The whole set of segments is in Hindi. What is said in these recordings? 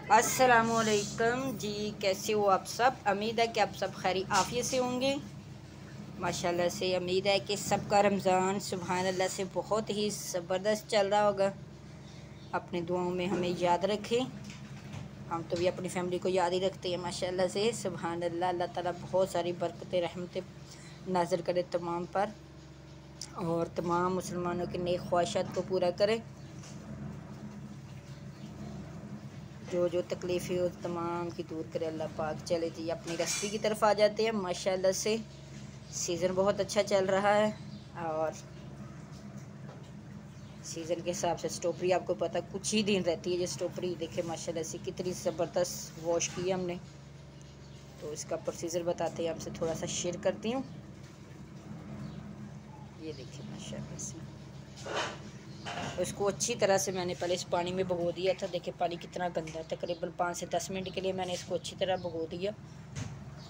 अस्सलामुअलैकुम जी, कैसे हो आप सब। उम्मीद है कि आप सब खैर आफियत से होंगे। माशाल्लाह से उम्मीद है कि सबका रमज़ान सुभान अल्लाह से बहुत ही ज़बरदस्त चल रहा होगा। अपनी दुआओं में हमें याद रखें। हम तो भी अपनी फैमिली को याद ही रखते हैं माशाल्लाह से सुभान अल्लाह। अल्लाह ताला बहुत सारी बरकतें रहमतें नाज़िल करे तमाम पर, और तमाम मुसलमानों की नेक ख्वाहिशात को पूरा करे। जो जो तकलीफ़ें हो तमाम की दूर करे अल्लाह पाक। चले जी अपनी रेसिपी की तरफ आ जाते हैं। माशाल्लाह से सीज़न बहुत अच्छा चल रहा है, और सीज़न के हिसाब से स्ट्रॉबेरी आपको पता कुछ ही दिन रहती है। जो स्ट्रॉबेरी देखे माशाल्लाह से कितनी ज़बरदस्त वॉश की है हमने, तो इसका प्रोसीजर बताते हैं आपसे, थोड़ा सा शेयर करती हूँ। ये देखिए माशाल्लाह से उसको अच्छी तरह से मैंने पहले इस पानी में भिगो दिया था। देखिए पानी कितना गंदा है। तकरीबन 5 से 10 मिनट के लिए मैंने इसको अच्छी तरह भिगो दिया,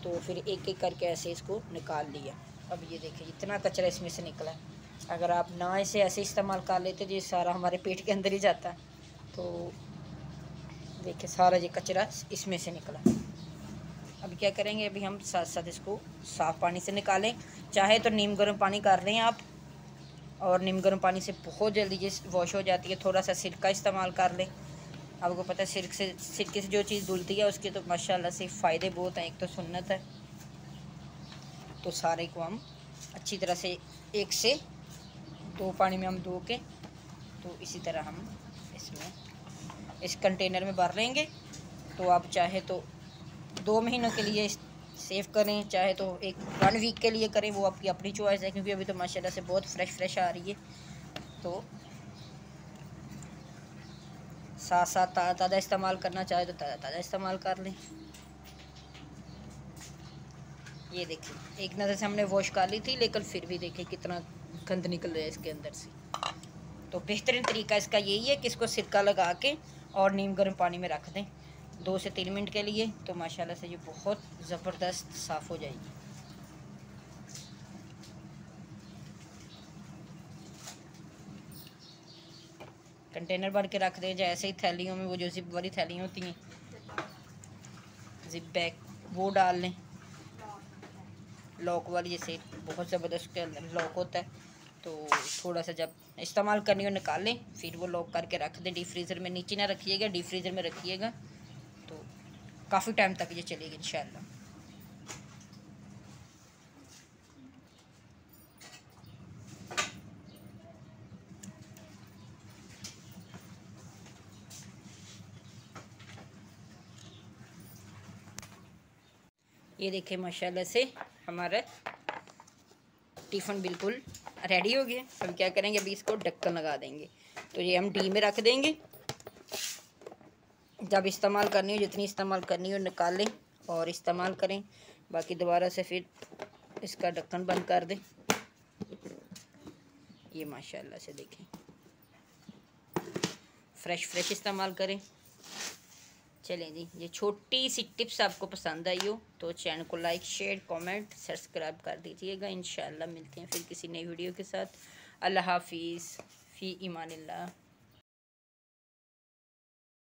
तो फिर एक एक करके ऐसे इसको निकाल लिया। अब ये देखिए इतना कचरा इसमें से निकला है। अगर आप ना इसे ऐसे इस्तेमाल कर लेते तो ये सारा हमारे पेट के अंदर ही जाता। तो देखिए सारा ये कचरा इसमें से निकला। अब क्या करेंगे, अभी हम साथ साथ इसको साफ़ पानी से निकालें। चाहे तो नीम गर्म पानी कर लें आप, और नीम गर्म पानी से बहुत जल्दी ये वॉश हो जाती है। थोड़ा सा सिरका इस्तेमाल कर लें। आपको पता है सिरके से जो चीज़ धुलती है उसके तो माशाल्लाह से फ़ायदे बहुत हैं। एक तो सुन्नत है, तो सारे को हम अच्छी तरह से 1 से 2 पानी में हम धो के, तो इसी तरह हम इसमें इस कंटेनर में भर लेंगे। तो आप चाहे तो 2 महीनों के लिए सेव करें, चाहे तो 1 वीक के लिए करें, वो आपकी अपनी चॉइस है। क्योंकि अभी तो माशाल्लाह से बहुत फ्रेश आ रही है, तो साथ साथ ताज़ा इस्तेमाल करना चाहे तो ताज़ा इस्तेमाल कर लें। ये देखिए एक नज़र से हमने वॉश कर ली थी, लेकिन फिर भी देखिए कितना गंद निकल रहा है इसके अंदर से। तो बेहतरीन तरीका इसका यही है कि इसको सिरका लगा के और नीम गर्म पानी में रख दें 2 से 3 मिनट के लिए, तो माशाल्लाह से ये बहुत ज़बरदस्त साफ़ हो जाएगी। कंटेनर भर के रख दें, जैसे ही थैलियों में वो जो जिप वाली थैलियाँ होती हैं, जिप बैग, वो डाल लें। लॉक वाली जैसे बहुत ज़बरदस्त के अंदर लॉक होता है, तो थोड़ा सा जब इस्तेमाल करनी हो निकाल लें, फिर वो लॉक करके रख दें डीप फ्रीज़र में। नीचे ना रखिएगा, डीप फ्रीज़र में रखिएगा, तो काफ़ी टाइम तक ये चलेगी इंशाल्लाह। ये देखिए माशाल्लाह से हमारा टिफ़िन बिल्कुल रेडी हो गया। अब क्या करेंगे, अभी इसको ढक्कन लगा देंगे। तो ये हम डी में रख देंगे। जब इस्तेमाल करनी हो, जितनी इस्तेमाल करनी हो निकाल लें और इस्तेमाल करें। बाकी दोबारा से फिर इसका ढक्कन बंद कर दें। ये माशाल्लाह से देखें फ्रेश इस्तेमाल करें। चलें जी, ये छोटी सी टिप्स आपको पसंद आई हो तो चैनल को लाइक शेयर कमेंट सब्सक्राइब कर दीजिएगा। इंशाल्लाह मिलते हैं फिर किसी नई वीडियो के साथ। अल्लाह हाफिज़, फ़ी ईमानिल्लाह।